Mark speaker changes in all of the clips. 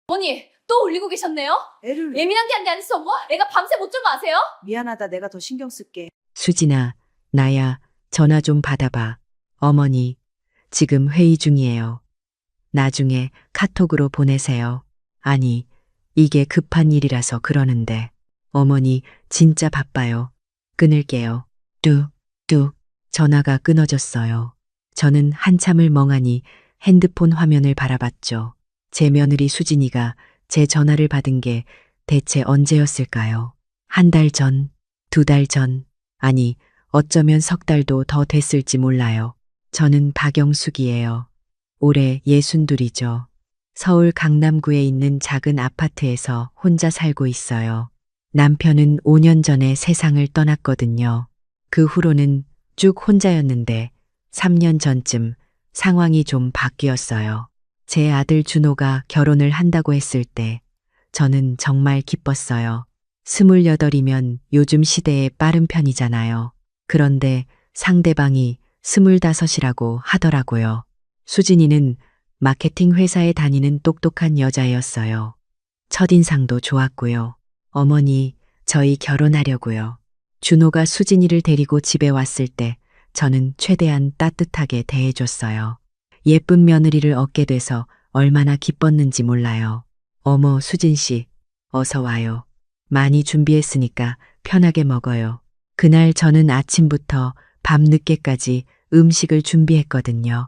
Speaker 1: 어머니, 또 울리고 계셨네요?
Speaker 2: 애를
Speaker 1: 예민한 게 아니었어, 뭐? 애가 밤새 못 잔 거 아세요?
Speaker 2: 미안하다. 내가 더 신경 쓸게.
Speaker 3: 수진아, 나야, 전화 좀 받아봐. 어머니, 지금 회의 중이에요. 나중에 카톡으로 보내세요. 아니, 이게 급한 일이라서 그러는데. 어머니, 진짜 바빠요. 끊을게요. 뚝, 전화가 끊어졌어요. 저는 한참을 멍하니 핸드폰 화면을 바라봤죠. 제 며느리 수진이가 제 전화를 받은 게 대체 언제였을까요? 한 달 전, 두 달 전, 아니, 어쩌면 석 달도 더 됐을지 몰라요. 저는 박영숙이에요. 올해 62이죠. 서울 강남구에 있는 작은 아파트에서 혼자 살고 있어요. 남편은 5년 전에 세상을 떠났거든요. 그 후로는 쭉 혼자였는데 3년 전쯤 상황이 좀 바뀌었어요. 제 아들 준호가 결혼을 한다고 했을 때 저는 정말 기뻤어요. 28이면 요즘 시대에 빠른 편이잖아요. 그런데 상대방이 25이라고 하더라고요. 수진이는 마케팅 회사에 다니는 똑똑한 여자였어요. 첫인상도 좋았고요. 어머니, 저희 결혼하려고요. 준호가 수진이를 데리고 집에 왔을 때 저는 최대한 따뜻하게 대해줬어요. 예쁜 며느리를 얻게 돼서 얼마나 기뻤는지 몰라요. 어머, 수진 씨, 어서 와요. 많이 준비했으니까 편하게 먹어요. 그날 저는 아침부터 밤늦게까지 음식을 준비했거든요.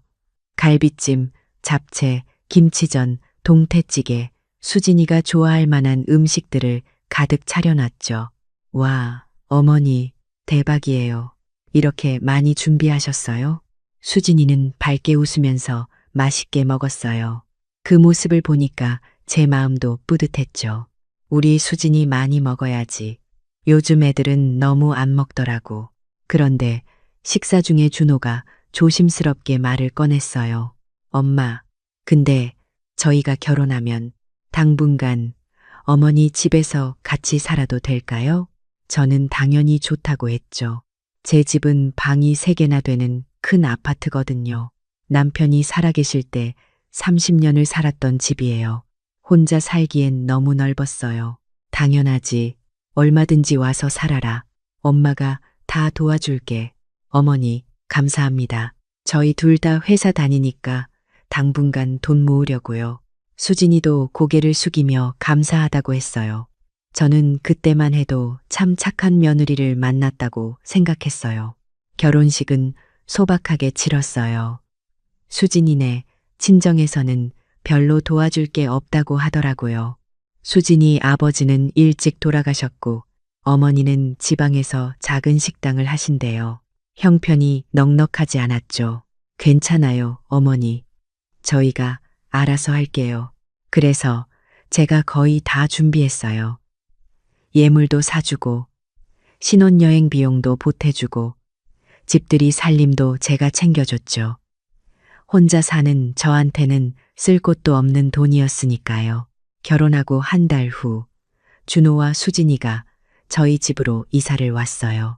Speaker 3: 갈비찜, 잡채, 김치전, 동태찌개, 수진이가 좋아할 만한 음식들을 가득 차려놨죠. 와, 어머니, 대박이에요. 이렇게 많이 준비하셨어요? 수진이는 밝게 웃으면서 맛있게 먹었어요. 그 모습을 보니까 제 마음도 뿌듯했죠. 우리 수진이 많이 먹어야지. 요즘 애들은 너무 안 먹더라고. 그런데 식사 중에 준호가 조심스럽게 말을 꺼냈어요. 엄마, 근데 저희가 결혼하면 당분간 어머니 집에서 같이 살아도 될까요? 저는 당연히 좋다고 했죠. 제 집은 방이 3개나 되는 큰 아파트거든요. 남편이 살아계실 때 30년을 살았던 집이에요. 혼자 살기엔 너무 넓었어요. 당연하지. 얼마든지 와서 살아라. 엄마가 다 도와줄게. 어머니, 감사합니다. 저희 둘 다 회사 다니니까 당분간 돈 모으려고요. 수진이도 고개를 숙이며 감사하다고 했어요. 저는 그때만 해도 참 착한 며느리를 만났다고 생각했어요. 결혼식은 소박하게 치렀어요. 수진이네 친정에서는 별로 도와줄 게 없다고 하더라고요. 수진이 아버지는 일찍 돌아가셨고 어머니는 지방에서 작은 식당을 하신대요. 형편이 넉넉하지 않았죠. 괜찮아요, 어머니. 저희가 알아서 할게요. 그래서 제가 거의 다 준비했어요. 예물도 사주고, 신혼여행 비용도 보태주고, 집들이 살림도 제가 챙겨줬죠. 혼자 사는 저한테는 쓸 곳도 없는 돈이었으니까요. 결혼하고 한 달 후, 준호와 수진이가 저희 집으로 이사를 왔어요.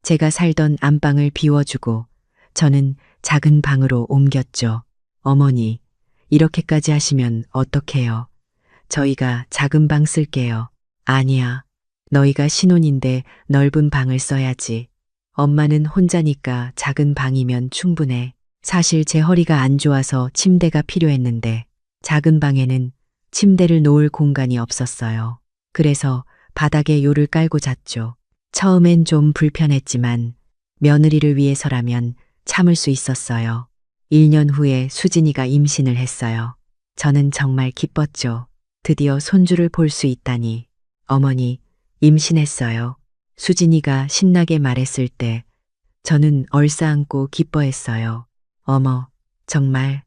Speaker 3: 제가 살던 안방을 비워주고, 저는 작은 방으로 옮겼죠. 어머니, 이렇게까지 하시면 어떡해요? 저희가 작은 방 쓸게요. 아니야. 너희가 신혼인데 넓은 방을 써야지. 엄마는 혼자니까 작은 방이면 충분해. 사실 제 허리가 안 좋아서 침대가 필요했는데 작은 방에는 침대를 놓을 공간이 없었어요. 그래서 바닥에 요를 깔고 잤죠. 처음엔 좀 불편했지만 며느리를 위해서라면 참을 수 있었어요. 1년 후에 수진이가 임신을 했어요. 저는 정말 기뻤죠. 드디어 손주를 볼 수 있다니. 어머니, 임신했어요. 수진이가 신나게 말했을 때 저는 얼싸안고 기뻐했어요. 어머, 정말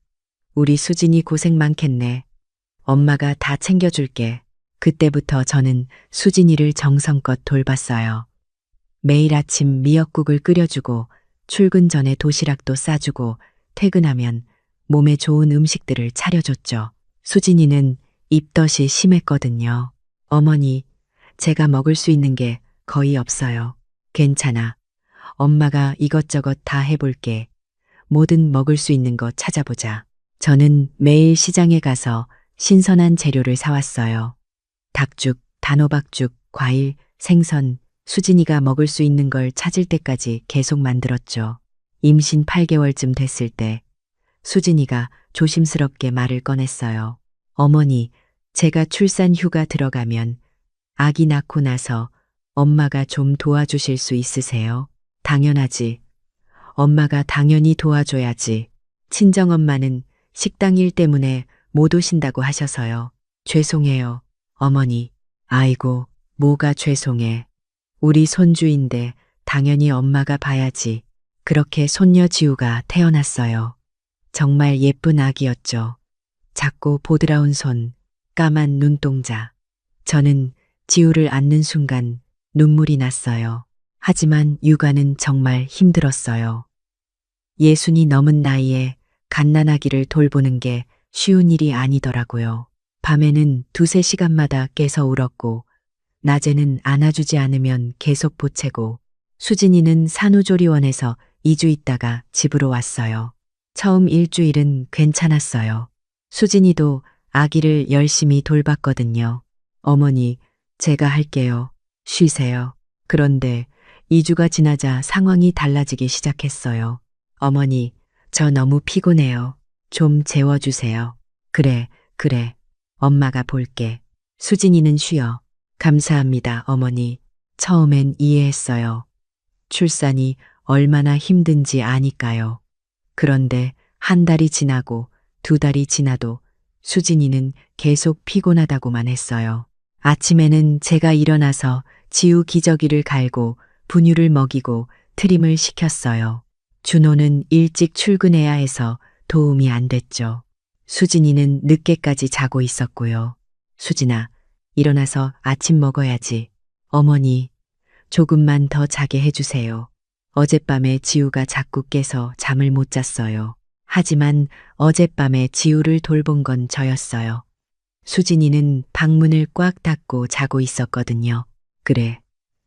Speaker 3: 우리 수진이 고생 많겠네. 엄마가 다 챙겨줄게. 그때부터 저는 수진이를 정성껏 돌봤어요. 매일 아침 미역국을 끓여주고 출근 전에 도시락도 싸주고 퇴근하면 몸에 좋은 음식들을 차려줬죠. 수진이는 입덧이 심했거든요. 어머니, 제가 먹을 수 있는 게 거의 없어요. 괜찮아. 엄마가 이것저것 다 해볼게. 뭐든 먹을 수 있는 거 찾아보자. 저는 매일 시장에 가서 신선한 재료를 사왔어요. 닭죽, 단호박죽, 과일, 생선, 수진이가 먹을 수 있는 걸 찾을 때까지 계속 만들었죠. 임신 8개월쯤 됐을 때 수진이가 조심스럽게 말을 꺼냈어요. 어머니, 제가 출산 휴가 들어가면 아기 낳고 나서 엄마가 좀 도와주실 수 있으세요? 당연하지. 엄마가 당연히 도와줘야지. 친정엄마는 식당 일 때문에 못 오신다고 하셔서요. 죄송해요, 어머니. 아이고, 뭐가 죄송해. 우리 손주인데 당연히 엄마가 봐야지. 그렇게 손녀 지우가 태어났어요. 정말 예쁜 아기였죠. 작고 보드라운 손, 까만 눈동자. 저는 지우를 안는 순간 눈물이 났어요. 하지만 육아는 정말 힘들었어요. 60이 넘은 나이에 갓난아기를 돌보는 게 쉬운 일이 아니더라고요. 밤에는 2~3시간마다 깨서 울었고, 낮에는 안아주지 않으면 계속 보채고, 수진이는 산후조리원에서 2주 있다가 집으로 왔어요. 처음 일주일은 괜찮았어요. 수진이도 아기를 열심히 돌봤거든요. 어머니, 제가 할게요. 쉬세요. 그런데 2주가 지나자 상황이 달라지기 시작했어요. 어머니, 저 너무 피곤해요. 좀 재워주세요. 그래. 엄마가 볼게. 수진이는 쉬어. 감사합니다, 어머니. 처음엔 이해했어요. 출산이 얼마나 힘든지 아니까요. 그런데 1달이 지나고 2달이 지나도 수진이는 계속 피곤하다고만 했어요. 아침에는 제가 일어나서 지우 기저귀를 갈고 분유를 먹이고 트림을 시켰어요. 준호는 일찍 출근해야 해서 도움이 안 됐죠. 수진이는 늦게까지 자고 있었고요. 수진아, 일어나서 아침 먹어야지. 어머니, 조금만 더 자게 해주세요. 어젯밤에 지우가 자꾸 깨서 잠을 못 잤어요. 하지만 어젯밤에 지우를 돌본 건 저였어요. 수진이는 방문을 꽉 닫고 자고 있었거든요. 그래,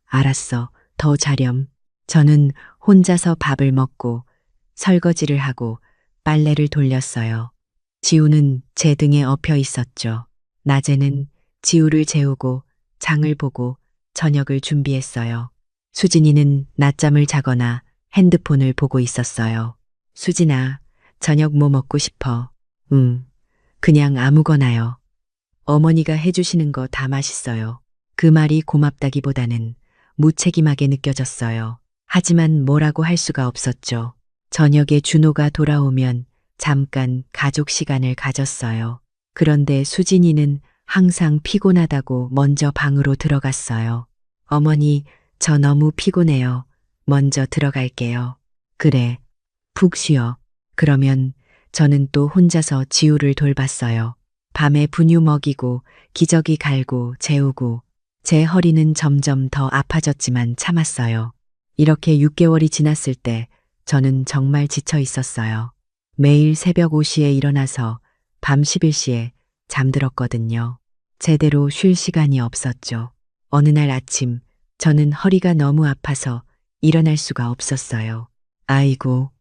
Speaker 3: 알았어. 더 자렴. 저는 혼자서 밥을 먹고 설거지를 하고 빨래를 돌렸어요. 지우는 제 등에 엎여 있었죠. 낮에는 지우를 재우고 장을 보고 저녁을 준비했어요. 수진이는 낮잠을 자거나 핸드폰을 보고 있었어요. 수진아, 저녁 뭐 먹고 싶어? 그냥 아무거나요. 어머니가 해주시는 거 다 맛있어요. 그 말이 고맙다기보다는 무책임하게 느껴졌어요. 하지만 뭐라고 할 수가 없었죠. 저녁에 준호가 돌아오면 잠깐 가족 시간을 가졌어요. 그런데 수진이는 항상 피곤하다고 먼저 방으로 들어갔어요. 어머니, 저 너무 피곤해요. 먼저 들어갈게요. 그래, 푹 쉬어. 그러면 저는 또 혼자서 지우를 돌봤어요. 밤에 분유 먹이고 기저귀 갈고 재우고 제 허리는 점점 더 아파졌지만 참았어요. 이렇게 6개월이 지났을 때 저는 정말 지쳐 있었어요. 매일 새벽 5시에 일어나서 밤 11시에 잠들었거든요. 제대로 쉴 시간이 없었죠. 어느 날 아침 저는 허리가 너무 아파서 일어날 수가 없었어요. 아이고,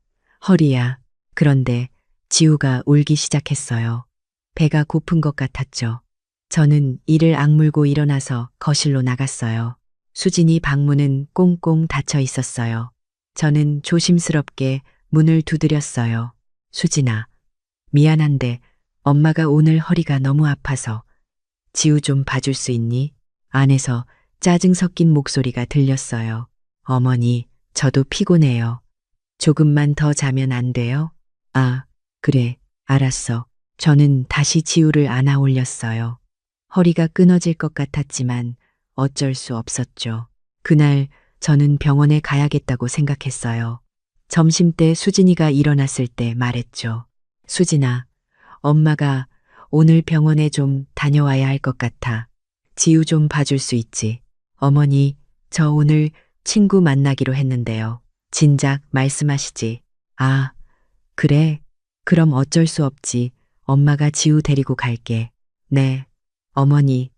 Speaker 3: 허리야. 그런데 지우가 울기 시작했어요. 배가 고픈 것 같았죠. 저는 이를 악물고 일어나서 거실로 나갔어요. 수진이 방문은 꽁꽁 닫혀 있었어요. 저는 조심스럽게 문을 두드렸어요. 수진아, 미안한데 엄마가 오늘 허리가 너무 아파서 지우 좀 봐줄 수 있니? 안에서 짜증 섞인 목소리가 들렸어요. 어머니, 저도 피곤해요. 조금만 더 자면 안 돼요? 아, 그래, 알았어. 저는 다시 지우를 안아 올렸어요. 허리가 끊어질 것 같았지만 어쩔 수 없었죠. 그날 저는 병원에 가야겠다고 생각했어요. 점심때 수진이가 일어났을 때 말했죠. 수진아, 엄마가 오늘 병원에 좀 다녀와야 할 것 같아. 지우 좀 봐줄 수 있지? 어머니, 저 오늘 친구 만나기로 했는데요. 진작 말씀하시지. 아, 그래? 그럼 어쩔 수 없지. 엄마가 지우 데리고 갈게. 네. 어머니,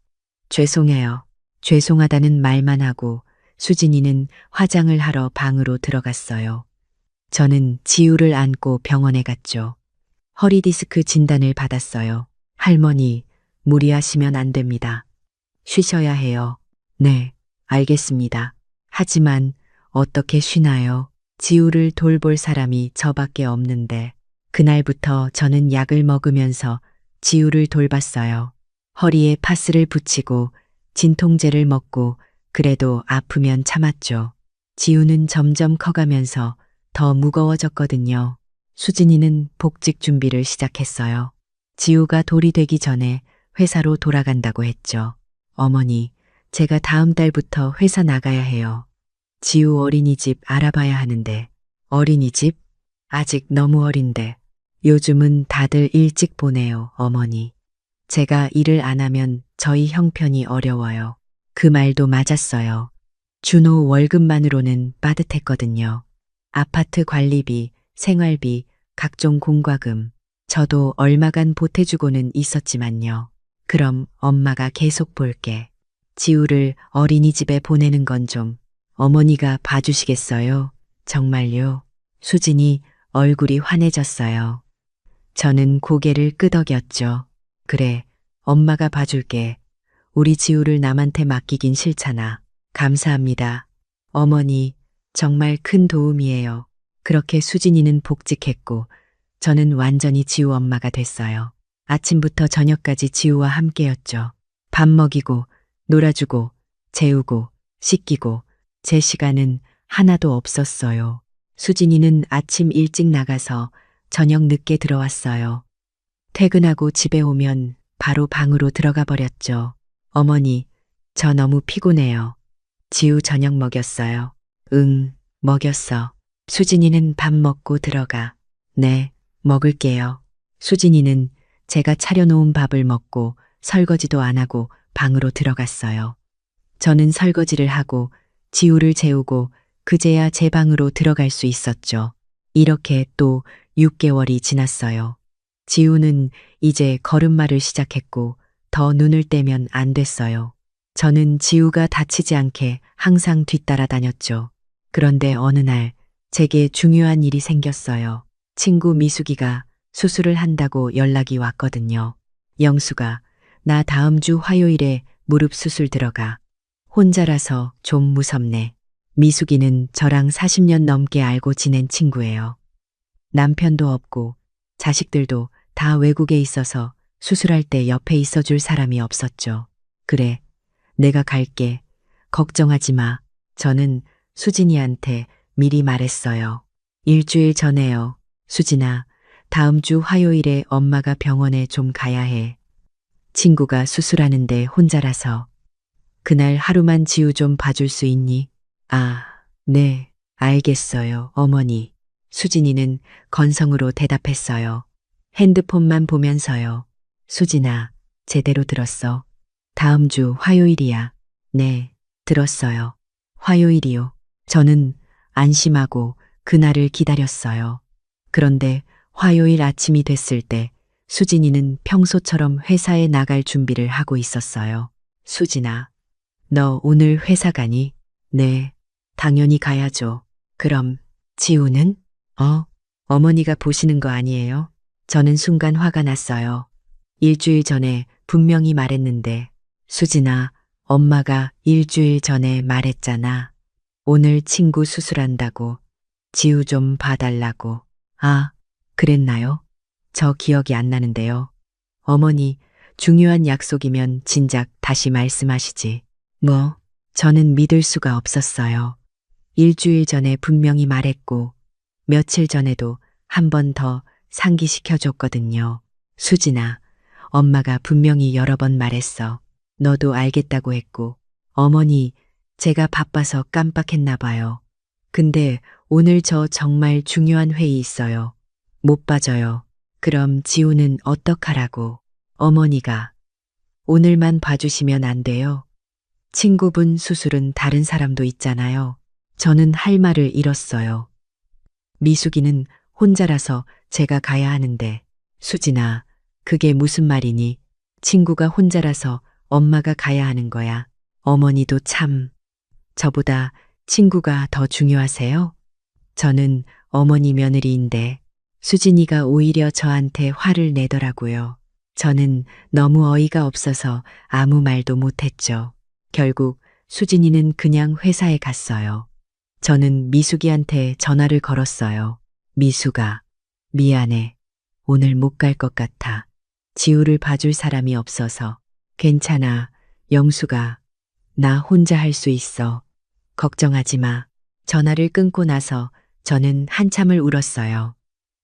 Speaker 3: 죄송해요. 죄송하다는 말만 하고 수진이는 화장을 하러 방으로 들어갔어요. 저는 지우를 안고 병원에 갔죠. 허리 디스크 진단을 받았어요. 할머니, 무리하시면 안 됩니다. 쉬셔야 해요. 네, 알겠습니다. 하지만 어떻게 쉬나요? 지우를 돌볼 사람이 저밖에 없는데 그날부터 저는 약을 먹으면서 지우를 돌봤어요. 허리에 파스를 붙이고 진통제를 먹고 그래도 아프면 참았죠. 지우는 점점 커가면서 더 무거워졌거든요. 수진이는 복직 준비를 시작했어요. 지우가 돌이 되기 전에 회사로 돌아간다고 했죠. 어머니, 제가 다음 달부터 회사 나가야 해요. 지우 어린이집 알아봐야 하는데. 어린이집? 아직 너무 어린데. 요즘은 다들 일찍 보내요, 어머니. 제가 일을 안 하면 저희 형편이 어려워요. 그 말도 맞았어요. 준호 월급만으로는 빠듯했거든요. 아파트 관리비, 생활비, 각종 공과금. 저도 얼마간 보태주고는 있었지만요. 그럼 엄마가 계속 볼게. 지우를 어린이집에 보내는 건 좀 어머니가 봐주시겠어요? 정말요? 수진이 얼굴이 환해졌어요. 저는 고개를 끄덕였죠. 그래, 엄마가 봐줄게. 우리 지우를 남한테 맡기긴 싫잖아. 감사합니다. 어머니, 정말 큰 도움이에요. 그렇게 수진이는 복직했고, 저는 완전히 지우 엄마가 됐어요. 아침부터 저녁까지 지우와 함께였죠. 밥 먹이고, 놀아주고, 재우고, 씻기고, 제 시간은 하나도 없었어요. 수진이는 아침 일찍 나가서 저녁 늦게 들어왔어요. 퇴근하고 집에 오면 바로 방으로 들어가 버렸죠. 어머니, 저 너무 피곤해요. 지우 저녁 먹였어요. 응, 먹였어. 수진이는 밥 먹고 들어가. 네, 먹을게요. 수진이는 제가 차려놓은 밥을 먹고 설거지도 안 하고 방으로 들어갔어요. 저는 설거지를 하고 지우를 재우고 그제야 제 방으로 들어갈 수 있었죠. 이렇게 또 6개월이 지났어요. 지우는 이제 걸음마를 시작했고 더 눈을 떼면 안 됐어요. 저는 지우가 다치지 않게 항상 뒤따라 다녔죠. 그런데 어느 날 제게 중요한 일이 생겼어요. 친구 미숙이가 수술을 한다고 연락이 왔거든요. 영수가 나 다음 주 화요일에 무릎 수술 들어가. 혼자라서 좀 무섭네. 미숙이는 저랑 40년 넘게 알고 지낸 친구예요. 남편도 없고 자식들도 다 외국에 있어서 수술할 때 옆에 있어줄 사람이 없었죠. 그래, 내가 갈게. 걱정하지 마. 저는 수진이한테 미리 말했어요. 일주일 전에요. 수진아, 다음 주 화요일에 엄마가 병원에 좀 가야 해. 친구가 수술하는데 혼자라서. 그날 하루만 지우 좀 봐줄 수 있니? 아, 네, 알겠어요, 어머니. 수진이는 건성으로 대답했어요. 핸드폰만 보면서요. 수진아, 제대로 들었어. 다음 주 화요일이야. 네, 들었어요. 화요일이요. 저는 안심하고 그날을 기다렸어요. 그런데 화요일 아침이 됐을 때 수진이는 평소처럼 회사에 나갈 준비를 하고 있었어요. 수진아, 너 오늘 회사 가니? 네, 당연히 가야죠. 그럼 지우는? 어머니가 보시는 거 아니에요? 저는 순간 화가 났어요. 일주일 전에 분명히 말했는데, 수진아, 엄마가 일주일 전에 말했잖아. 오늘 친구 수술한다고, 지우 좀 봐달라고. 아, 그랬나요? 저 기억이 안 나는데요. 어머니, 중요한 약속이면 진작 다시 말씀하시지. 저는 믿을 수가 없었어요. 일주일 전에 분명히 말했고, 며칠 전에도 한 번 더 상기시켜줬거든요. 수진아, 엄마가 분명히 여러 번 말했어. 너도 알겠다고 했고, 어머니, 제가 바빠서 깜빡했나 봐요. 근데 오늘 저 정말 중요한 회의 있어요. 못 빠져요. 그럼 지우는 어떡하라고? 어머니가. 오늘만 봐주시면 안 돼요? 친구분 수술은 다른 사람도 있잖아요. 저는 할 말을 잃었어요. 미숙이는 혼자라서 제가 가야 하는데, 수진아, 그게 무슨 말이니? 친구가 혼자라서 엄마가 가야 하는 거야. 어머니도 참, 저보다 친구가 더 중요하세요? 저는 어머니 며느리인데, 수진이가 오히려 저한테 화를 내더라고요. 저는 너무 어이가 없어서 아무 말도 못했죠. 결국 수진이는 그냥 회사에 갔어요. 저는 미숙이한테 전화를 걸었어요. 미숙아, 미안해. 오늘 못 갈 것 같아. 지우를 봐줄 사람이 없어서. 괜찮아. 영수가. 나 혼자 할 수 있어. 걱정하지 마. 전화를 끊고 나서 저는 한참을 울었어요.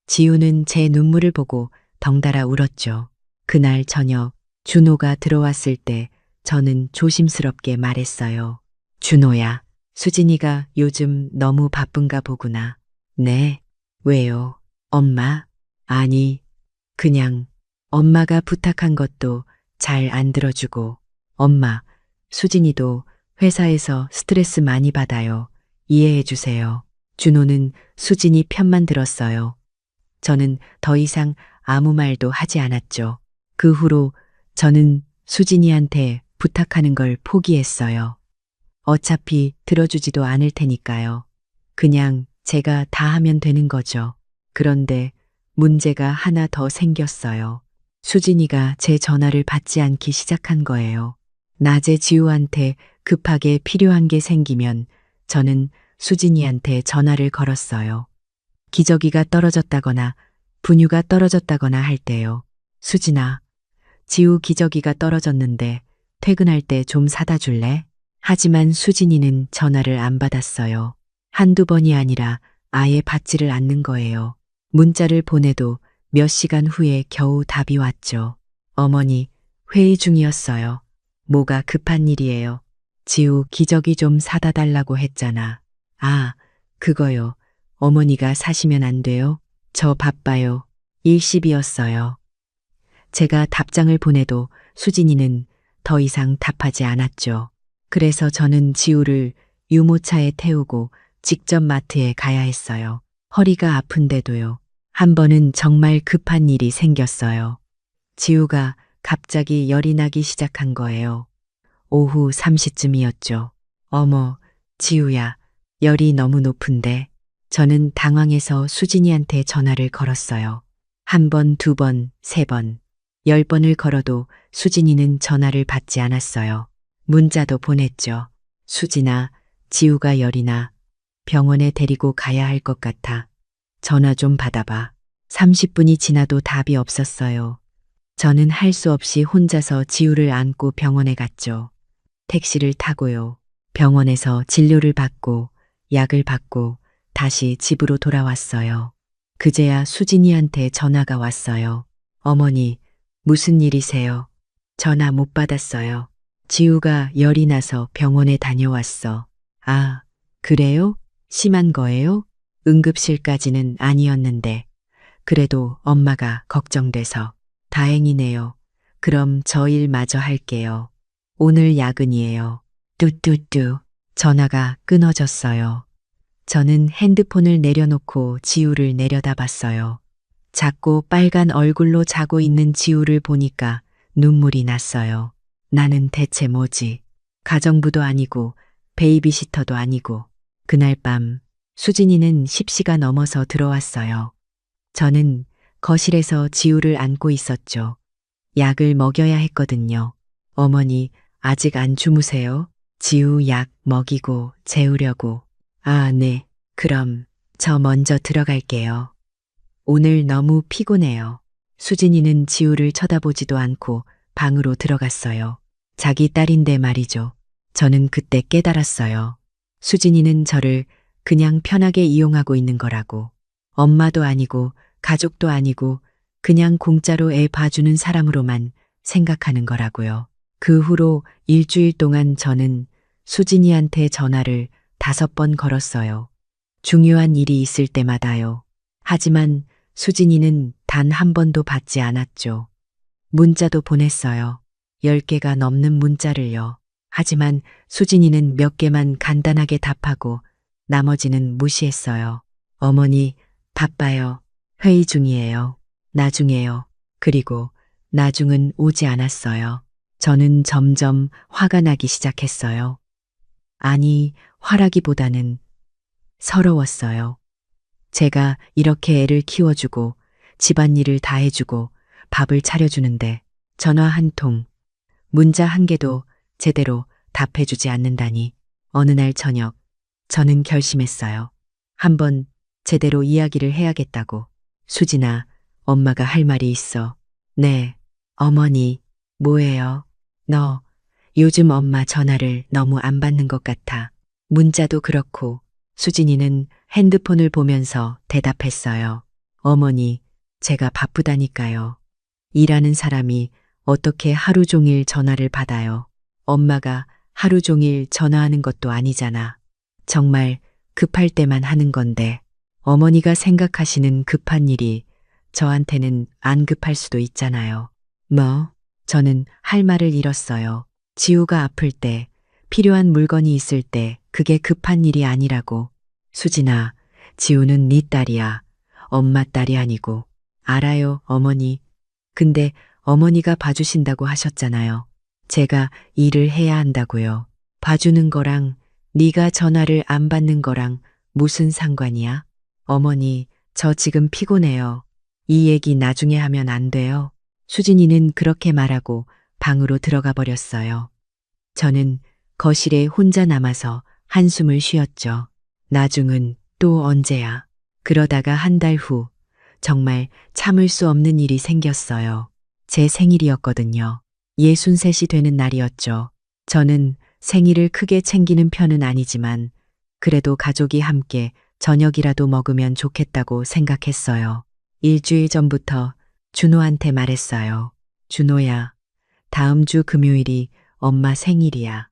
Speaker 3: 지우는 제 눈물을 보고 덩달아 울었죠. 그날 저녁 준호가 들어왔을 때 저는 조심스럽게 말했어요. 준호야, 수진이가 요즘 너무 바쁜가 보구나. 네. 왜요? 엄마? 아니, 그냥 엄마가 부탁한 것도 잘 안 들어주고. 엄마, 수진이도 회사에서 스트레스 많이 받아요. 이해해 주세요. 준호는 수진이 편만 들었어요. 저는 더 이상 아무 말도 하지 않았죠. 그 후로 저는 수진이한테 부탁하는 걸 포기했어요. 어차피 들어주지도 않을 테니까요. 그냥 제가 다 하면 되는 거죠. 그런데 문제가 하나 더 생겼어요. 수진이가 제 전화를 받지 않기 시작한 거예요. 낮에 지우한테 급하게 필요한 게 생기면 저는 수진이한테 전화를 걸었어요. 기저귀가 떨어졌다거나 분유가 떨어졌다거나 할 때요. 수진아, 지우 기저귀가 떨어졌는데 퇴근할 때 좀 사다 줄래? 하지만 수진이는 전화를 안 받았어요. 한두 번이 아니라 아예 받지를 않는 거예요. 문자를 보내도 몇 시간 후에 겨우 답이 왔죠. 어머니, 회의 중이었어요. 뭐가 급한 일이에요? 지우 기저귀 좀 사다 달라고 했잖아. 아, 그거요. 어머니가 사시면 안 돼요? 저 바빠요. 일시비였어요. 제가 답장을 보내도 수진이는 더 이상 답하지 않았죠. 그래서 저는 지우를 유모차에 태우고 직접 마트에 가야 했어요. 허리가 아픈데도요. 한 번은 정말 급한 일이 생겼어요. 지우가 갑자기 열이 나기 시작한 거예요. 오후 3시쯤이었죠. 어머, 지우야, 열이 너무 높은데. 저는 당황해서 수진이한테 전화를 걸었어요. 한 번, 두 번, 세 번, 10번을 걸어도 수진이는 전화를 받지 않았어요. 문자도 보냈죠. 수진아, 지우가 열이 나. 병원에 데리고 가야 할 것 같아. 전화 좀 받아봐. 30분이 지나도 답이 없었어요. 저는 할 수 없이 혼자서 지우를 안고 병원에 갔죠. 택시를 타고요. 병원에서 진료를 받고 약을 받고 다시 집으로 돌아왔어요. 그제야 수진이한테 전화가 왔어요. 어머니, 무슨 일이세요? 전화 못 받았어요. 지우가 열이 나서 병원에 다녀왔어. 아, 그래요? 심한 거예요? 응급실까지는 아니었는데. 그래도 엄마가 걱정돼서. 다행이네요. 그럼 저 일 마저 할게요. 오늘 야근이에요. 뚜뚜뚜. 전화가 끊어졌어요. 저는 핸드폰을 내려놓고 지우를 내려다봤어요. 작고 빨간 얼굴로 자고 있는 지우를 보니까 눈물이 났어요. 나는 대체 뭐지? 가정부도 아니고 베이비시터도 아니고. 그날 밤 수진이는 10시가 넘어서 들어왔어요. 저는 거실에서 지우를 안고 있었죠. 약을 먹여야 했거든요. 어머니, 아직 안 주무세요? 지우 약 먹이고 재우려고. 아, 네. 그럼 저 먼저 들어갈게요. 오늘 너무 피곤해요. 수진이는 지우를 쳐다보지도 않고 방으로 들어갔어요. 자기 딸인데 말이죠. 저는 그때 깨달았어요. 수진이는 저를 그냥 편하게 이용하고 있는 거라고. 엄마도 아니고 가족도 아니고 그냥 공짜로 애 봐주는 사람으로만 생각하는 거라고요. 그 후로 일주일 동안 저는 수진이한테 전화를 5번 걸었어요. 중요한 일이 있을 때마다요. 하지만 수진이는 단 한 번도 받지 않았죠. 문자도 보냈어요. 10개가 넘는 문자를요. 하지만 수진이는 몇 개만 간단하게 답하고 나머지는 무시했어요. 어머니, 바빠요. 회의 중이에요. 나중에요. 그리고 나중은 오지 않았어요. 저는 점점 화가 나기 시작했어요. 아니, 화라기보다는 서러웠어요. 제가 이렇게 애를 키워주고 집안일을 다 해주고 밥을 차려주는데 전화 한 통, 문자 한 개도 제대로 답해주지 않는다니. 어느 날 저녁, 저는 결심했어요. 한번 제대로 이야기를 해야겠다고. 수진아, 엄마가 할 말이 있어. 네, 어머니, 뭐예요? 너, 요즘 엄마 전화를 너무 안 받는 것 같아. 문자도 그렇고. 수진이는 핸드폰을 보면서 대답했어요. 어머니, 제가 바쁘다니까요. 일하는 사람이 어떻게 하루 종일 전화를 받아요? 엄마가 하루 종일 전화하는 것도 아니잖아. 정말 급할 때만 하는 건데, 어머니가 생각하시는 급한 일이 저한테는 안 급할 수도 있잖아요. 뭐, 저는 할 말을 잃었어요. 지우가 아플 때, 필요한 물건이 있을 때 그게 급한 일이 아니라고. 수진아, 지우는 네 딸이야. 엄마 딸이 아니고. 알아요, 어머니. 근데 어머니가 봐주신다고 하셨잖아요. 제가 일을 해야 한다고요. 봐주는 거랑 네가 전화를 안 받는 거랑 무슨 상관이야? 어머니, 저 지금 피곤해요. 이 얘기 나중에 하면 안 돼요. 수진이는 그렇게 말하고 방으로 들어가 버렸어요. 저는 거실에 혼자 남아서 한숨을 쉬었죠. 나중은 또 언제야? 그러다가 한 달 후, 정말 참을 수 없는 일이 생겼어요. 제 생일이었거든요. 63이 되는 날이었죠. 저는 생일을 크게 챙기는 편은 아니지만 그래도 가족이 함께 저녁이라도 먹으면 좋겠다고 생각했어요. 일주일 전부터 준호한테 말했어요. 준호야, 다음 주 금요일이 엄마 생일이야.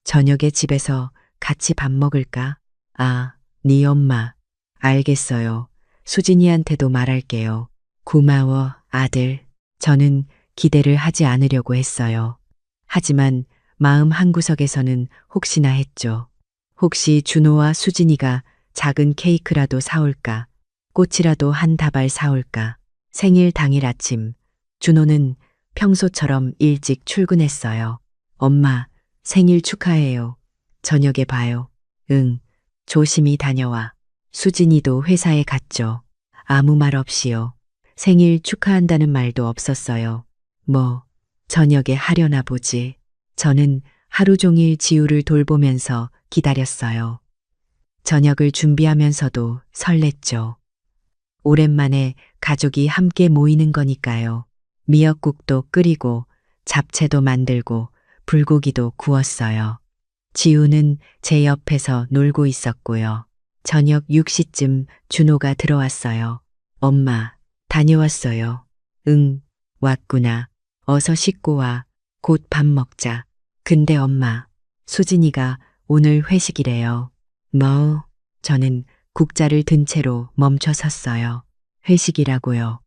Speaker 3: 저녁에 집에서 같이 밥 먹을까? 아, 네 엄마. 알겠어요. 수진이한테도 말할게요. 고마워, 아들. 저는 기대를 하지 않으려고 했어요. 하지만 마음 한구석에서는 혹시나 했죠. 혹시 준호와 수진이가 작은 케이크라도 사올까? 꽃이라도 한 다발 사올까? 생일 당일 아침, 준호는 평소처럼 일찍 출근했어요. 엄마, 생일 축하해요. 저녁에 봐요. 응, 조심히 다녀와. 수진이도 회사에 갔죠. 아무 말 없이요. 생일 축하한다는 말도 없었어요. 뭐, 저녁에 하려나 보지. 저는 하루 종일 지우를 돌보면서 기다렸어요. 저녁을 준비하면서도 설렜죠. 오랜만에 가족이 함께 모이는 거니까요. 미역국도 끓이고 잡채도 만들고 불고기도 구웠어요. 지우는 제 옆에서 놀고 있었고요. 저녁 6시쯤 준호가 들어왔어요. 엄마, 다녀왔어요. 응, 왔구나. 어서 씻고 와. 곧 밥 먹자. 근데 엄마, 수진이가 오늘 회식이래요. 뭐, 저는 국자를 든 채로 멈춰 섰어요. 회식이라고요.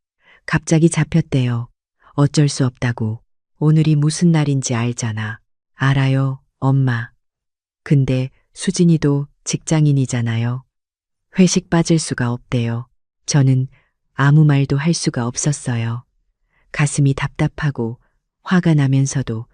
Speaker 3: 갑자기 잡혔대요. 어쩔 수 없다고. 오늘이 무슨 날인지 알잖아. 알아요, 엄마. 근데 수진이도 직장인이잖아요. 회식 빠질 수가 없대요. 저는 아무 말도 할 수가 없었어요. 가슴이 답답하고 화가 나면서도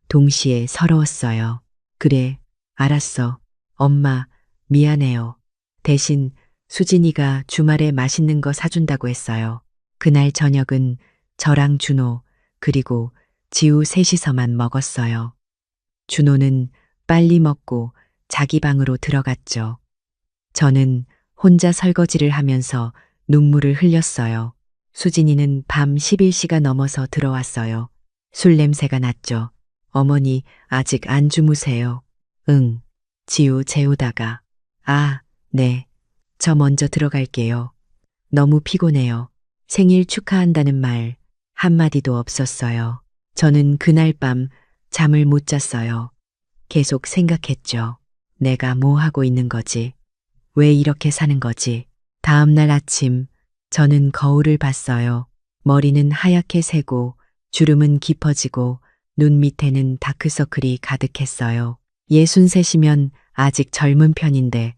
Speaker 3: 동시에 서러웠어요. 그래, 알았어. 엄마, 미안해요. 대신 수진이가 주말에 맛있는 거 사준다고 했어요. 그날 저녁은 저랑 준호, 그리고 지우 셋이서만 먹었어요. 준호는 빨리 먹고 자기 방으로 들어갔죠. 저는 혼자 설거지를 하면서 눈물을 흘렸어요. 수진이는 밤 11시가 넘어서 들어왔어요. 술 냄새가 났죠. 어머니, 아직 안 주무세요? 응. 지우 재우다가. 아, 네. 저 먼저 들어갈게요. 너무 피곤해요. 생일 축하한다는 말 한마디도 없었어요. 저는 그날 밤 잠을 못 잤어요. 계속 생각했죠. 내가 뭐 하고 있는 거지? 왜 이렇게 사는 거지? 다음 날 아침 저는 거울을 봤어요. 머리는 하얗게 새고 주름은 깊어지고 눈 밑에는 다크서클이 가득했어요. 63이면 아직 젊은 편인데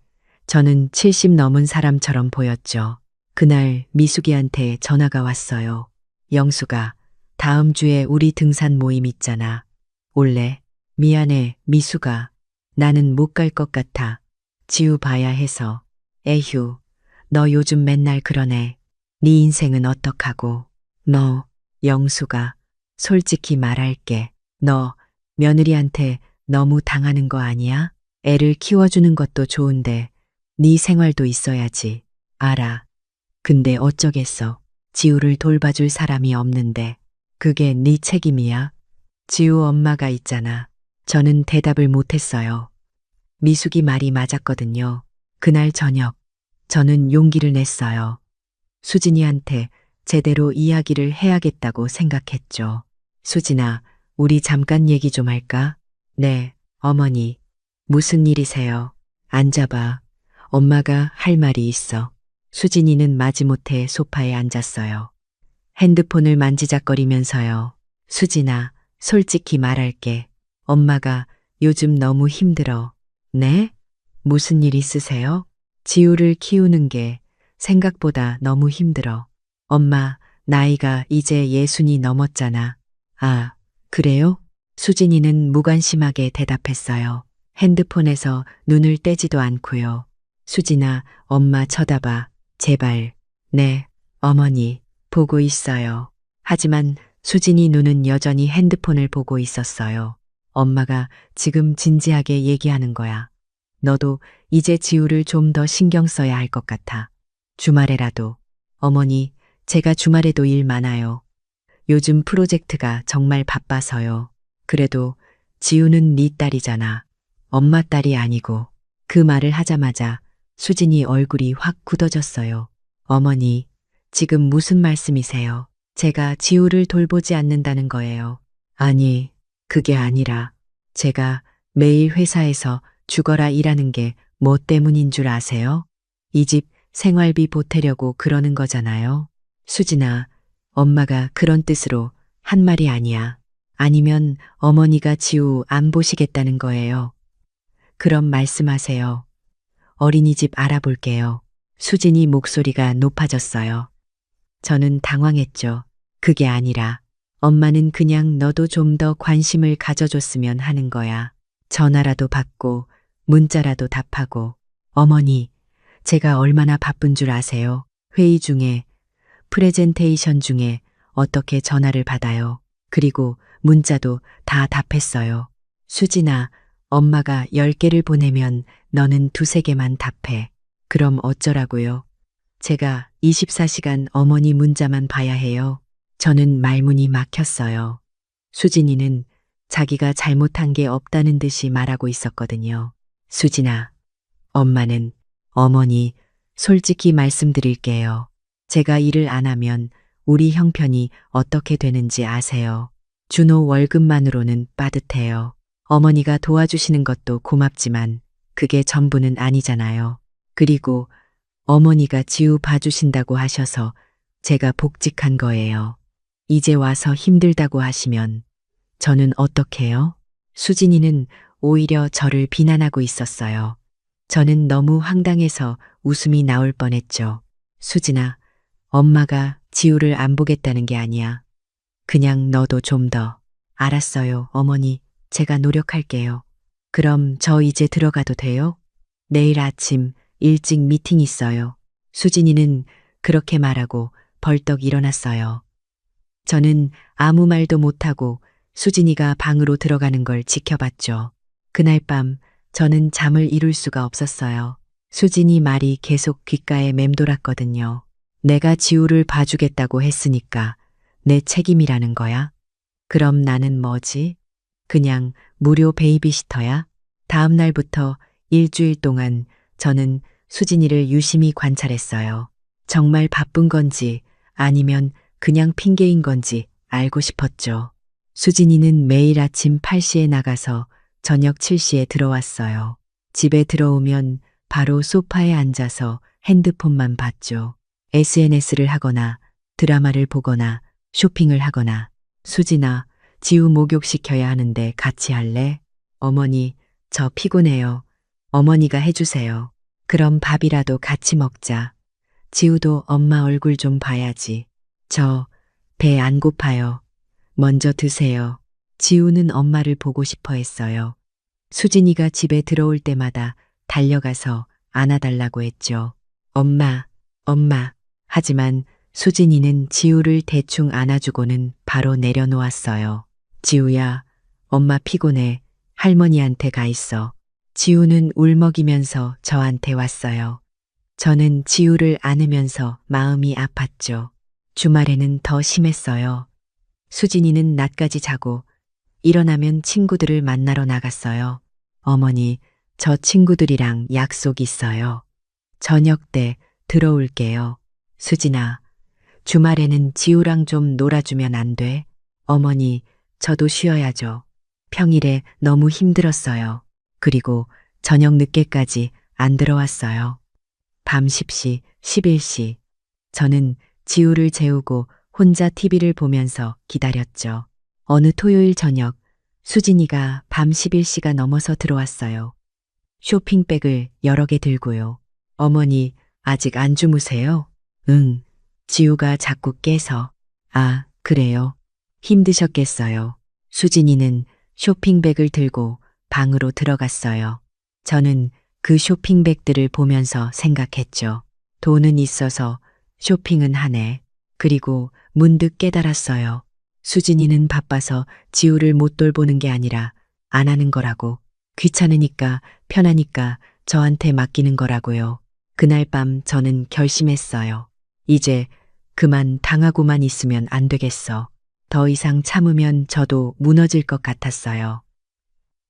Speaker 3: 저는 70 넘은 사람처럼 보였죠. 그날 미숙이한테 전화가 왔어요. 영수가, 다음 주에 우리 등산 모임 있잖아. 올래? 미안해, 미숙아. 나는 못 갈 것 같아. 지우 봐야 해서. 에휴, 너 요즘 맨날 그러네. 네 인생은 어떡하고. 너, 영수가, 솔직히 말할게. 너 며느리한테 너무 당하는 거 아니야? 애를 키워주는 것도 좋은데 네 생활도 있어야지. 알아. 근데 어쩌겠어. 지우를 돌봐줄 사람이 없는데 그게 네 책임이야. 지우 엄마가 있잖아. 저는 대답을 못했어요. 미숙이 말이 맞았거든요. 그날 저녁 저는 용기를 냈어요. 수진이한테 제대로 이야기를 해야겠다고 생각했죠. 수진아, 우리 잠깐 얘기 좀 할까? 네, 어머니. 무슨 일이세요? 앉아봐. 엄마가 할 말이 있어. 수진이는 마지못해 소파에 앉았어요. 핸드폰을 만지작거리면서요. 수진아, 솔직히 말할게. 엄마가 요즘 너무 힘들어. 네? 무슨 일 있으세요? 지우를 키우는 게 생각보다 너무 힘들어. 엄마, 나이가 이제 60이 넘었잖아. 아, 그래요? 수진이는 무관심하게 대답했어요. 핸드폰에서 눈을 떼지도 않고요. 수진아, 엄마 쳐다봐. 제발. 네, 어머니, 보고 있어요. 하지만 수진이 눈은 여전히 핸드폰을 보고 있었어요. 엄마가 지금 진지하게 얘기하는 거야. 너도 이제 지우를 좀 더 신경 써야 할 것 같아. 주말에라도. 어머니, 제가 주말에도 일 많아요. 요즘 프로젝트가 정말 바빠서요. 그래도 지우는 네 딸이잖아. 엄마 딸이 아니고. 그 말을 하자마자 수진이 얼굴이 확 굳어졌어요. 어머니, 지금 무슨 말씀이세요? 제가 지우를 돌보지 않는다는 거예요. 아니, 그게 아니라 제가 매일 회사에서 죽어라 일하는 게 뭐 때문인 줄 아세요? 이 집 생활비 보태려고 그러는 거잖아요. 수진아, 엄마가 그런 뜻으로 한 말이 아니야. 아니면 어머니가 지우 안 보시겠다는 거예요. 그럼 말씀하세요. 어린이집 알아볼게요. 수진이 목소리가 높아졌어요. 저는 당황했죠. 그게 아니라 엄마는 그냥 너도 좀 더 관심을 가져줬으면 하는 거야. 전화라도 받고 문자라도 답하고. 어머니, 제가 얼마나 바쁜 줄 아세요? 회의 중에, 프레젠테이션 중에 어떻게 전화를 받아요. 그리고 문자도 다 답했어요. 수진아, 엄마가 10개를 보내면 너는 2~3개만 답해. 그럼 어쩌라고요? 제가 24시간 어머니 문자만 봐야 해요. 저는 말문이 막혔어요. 수진이는 자기가 잘못한 게 없다는 듯이 말하고 있었거든요. 수진아, 엄마는 어머니, 솔직히 말씀드릴게요. 제가 일을 안 하면 우리 형편이 어떻게 되는지 아세요? 준호 월급만으로는 빠듯해요. 어머니가 도와주시는 것도 고맙지만 그게 전부는 아니잖아요. 그리고 어머니가 지우 봐주신다고 하셔서 제가 복직한 거예요. 이제 와서 힘들다고 하시면 저는 어떡해요? 수진이는 오히려 저를 비난하고 있었어요. 저는 너무 황당해서 웃음이 나올 뻔했죠. 수진아, 엄마가 지우를 안 보겠다는 게 아니야. 그냥 너도 좀 더. 알았어요, 어머니. 제가 노력할게요. 그럼 저 이제 들어가도 돼요? 내일 아침 일찍 미팅 있어요. 수진이는 그렇게 말하고 벌떡 일어났어요. 저는 아무 말도 못하고 수진이가 방으로 들어가는 걸 지켜봤죠. 그날 밤 저는 잠을 이룰 수가 없었어요. 수진이 말이 계속 귓가에 맴돌았거든요. 내가 지우를 봐주겠다고 했으니까 내 책임이라는 거야? 그럼 나는 뭐지? 그냥 무료 베이비시터야? 다음 날부터 일주일 동안 저는 수진이를 유심히 관찰했어요. 정말 바쁜 건지 아니면 그냥 핑계인 건지 알고 싶었죠. 수진이는 매일 아침 8시에 나가서 저녁 7시에 들어왔어요. 집에 들어오면 바로 소파에 앉아서 핸드폰만 봤죠. SNS를 하거나 드라마를 보거나 쇼핑을 하거나. 수진아, 지우 목욕시켜야 하는데 같이 할래? 어머니, 저 피곤해요. 어머니가 해주세요. 그럼 밥이라도 같이 먹자. 지우도 엄마 얼굴 좀 봐야지. 저 배 안 고파요. 먼저 드세요. 지우는 엄마를 보고 싶어 했어요. 수진이가 집에 들어올 때마다 달려가서 안아달라고 했죠. 엄마, 엄마. 하지만 수진이는 지우를 대충 안아주고는 바로 내려놓았어요. 지우야, 엄마 피곤해. 할머니한테 가 있어. 지우는 울먹이면서 저한테 왔어요. 저는 지우를 안으면서 마음이 아팠죠. 주말에는 더 심했어요. 수진이는 낮까지 자고 일어나면 친구들을 만나러 나갔어요. 어머니, 저 친구들이랑 약속 있어요. 저녁 때 들어올게요. 수진아, 주말에는 지우랑 좀 놀아주면 안 돼? 어머니, 저도 쉬어야죠. 평일에 너무 힘들었어요. 그리고 저녁 늦게까지 안 들어왔어요. 밤 10시, 11시. 저는 지우를 재우고 혼자 TV를 보면서 기다렸죠. 어느 토요일 저녁, 수진이가 밤 11시가 넘어서 들어왔어요. 쇼핑백을 여러 개 들고요. 어머니, 아직 안 주무세요? 응. 지우가 자꾸 깨서. 아, 그래요. 힘드셨겠어요. 수진이는 쇼핑백을 들고 방으로 들어갔어요. 저는 그 쇼핑백들을 보면서 생각했죠. 돈은 있어서 쇼핑은 하네. 그리고 문득 깨달았어요. 수진이는 바빠서 지우를 못 돌보는 게 아니라 안 하는 거라고. 귀찮으니까, 편하니까 저한테 맡기는 거라고요. 그날 밤 저는 결심했어요. 이제 그만 당하고만 있으면 안 되겠어. 더 이상 참으면 저도 무너질 것 같았어요.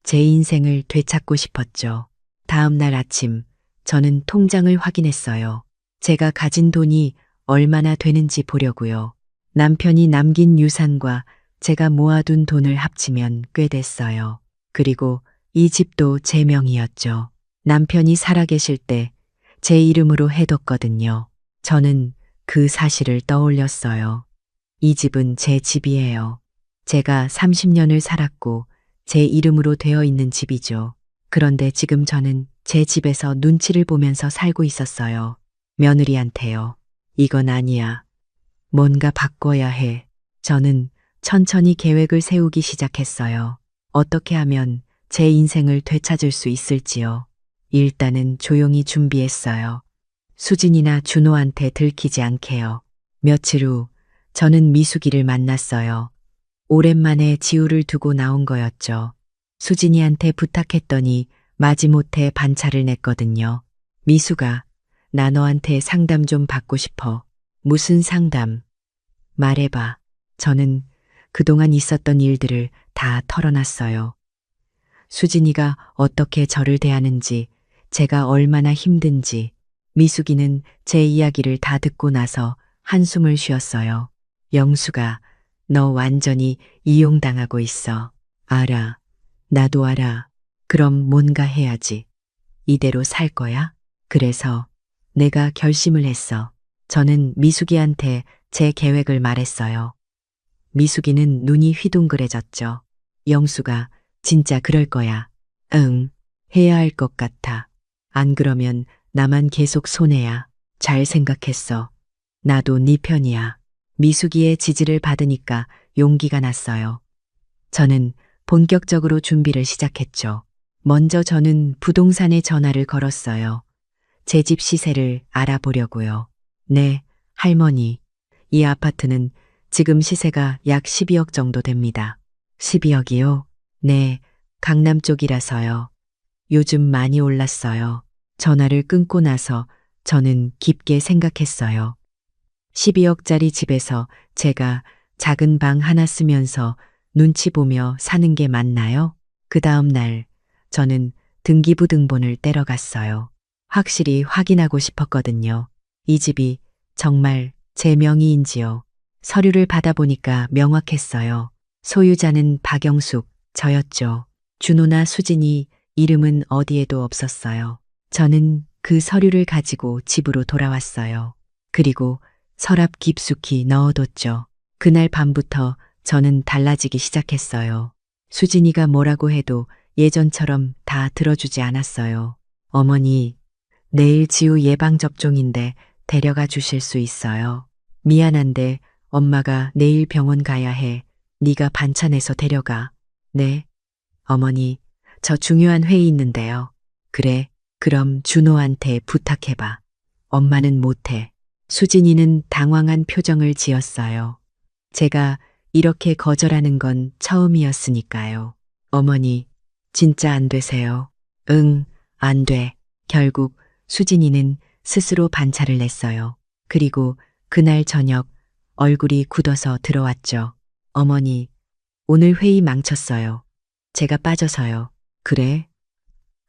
Speaker 3: 제 인생을 되찾고 싶었죠. 다음 날 아침, 저는 통장을 확인했어요. 제가 가진 돈이 얼마나 되는지 보려고요. 남편이 남긴 유산과 제가 모아둔 돈을 합치면 꽤 됐어요. 그리고 이 집도 제 명이었죠. 남편이 살아계실 때 제 이름으로 해뒀거든요. 저는 그 사실을 떠올렸어요. 이 집은 제 집이에요. 제가 30년을 살았고 제 이름으로 되어 있는 집이죠. 그런데 지금 저는 제 집에서 눈치를 보면서 살고 있었어요. 며느리한테요. 이건 아니야. 뭔가 바꿔야 해. 저는 천천히 계획을 세우기 시작했어요. 어떻게 하면 제 인생을 되찾을 수 있을지요. 일단은 조용히 준비했어요. 수진이나 준호한테 들키지 않게요. 며칠 후 저는 미숙이를 만났어요. 오랜만에 지우를 두고 나온 거였죠. 수진이한테 부탁했더니 마지못해 반차를 냈거든요. 미숙아, 나 너한테 상담 좀 받고 싶어. 무슨 상담? 말해봐. 저는 그동안 있었던 일들을 다 털어놨어요. 수진이가 어떻게 저를 대하는지, 제가 얼마나 힘든지. 미숙이는 제 이야기를 다 듣고 나서 한숨을 쉬었어요. 영수가, 너 완전히 이용당하고 있어. 알아. 나도 알아. 그럼 뭔가 해야지. 이대로 살 거야? 그래서 내가 결심을 했어. 저는 미숙이한테 제 계획을 말했어요. 미숙이는 눈이 휘둥그레졌죠. 영수가, 진짜 그럴 거야. 응, 해야 할 것 같아. 안 그러면 나만 계속 손해야. 잘 생각했어. 나도 네 편이야. 미숙이의 지지를 받으니까 용기가 났어요. 저는 본격적으로 준비를 시작했죠. 먼저 저는 부동산에 전화를 걸었어요. 제 집 시세를 알아보려고요. 네, 할머니. 이 아파트는 지금 시세가 약 12억 정도 됩니다. 12억이요? 네, 강남 쪽이라서요. 요즘 많이 올랐어요. 전화를 끊고 나서 저는 깊게 생각했어요. 12억짜리 집에서 제가 작은 방 하나 쓰면서 눈치 보며 사는 게 맞나요? 그 다음 날 저는 등기부 등본을 떼러 갔어요. 확실히 확인하고 싶었거든요. 이 집이 정말 제 명의인지요. 서류를 받아보니까 명확했어요. 소유자는 박영숙, 저였죠. 준호나 수진이 이름은 어디에도 없었어요. 저는 그 서류를 가지고 집으로 돌아왔어요. 그리고 서랍 깊숙이 넣어뒀죠. 그날 밤부터 저는 달라지기 시작했어요. 수진이가 뭐라고 해도 예전처럼 다 들어주지 않았어요. 어머니, 내일 지우 예방접종인데 데려가 주실 수 있어요? 미안한데 엄마가 내일 병원 가야 해. 네가 반찬해서 데려가. 네. 어머니, 저 중요한 회의 있는데요. 그래, 그럼 준호한테 부탁해봐. 엄마는 못해. 수진이는 당황한 표정을 지었어요. 제가 이렇게 거절하는 건 처음이었으니까요. 어머니, 진짜 안 되세요? 응, 안 돼. 결국 수진이는 스스로 반차를 냈어요. 그리고 그날 저녁 얼굴이 굳어서 들어왔죠. 어머니, 오늘 회의 망쳤어요. 제가 빠져서요. 그래?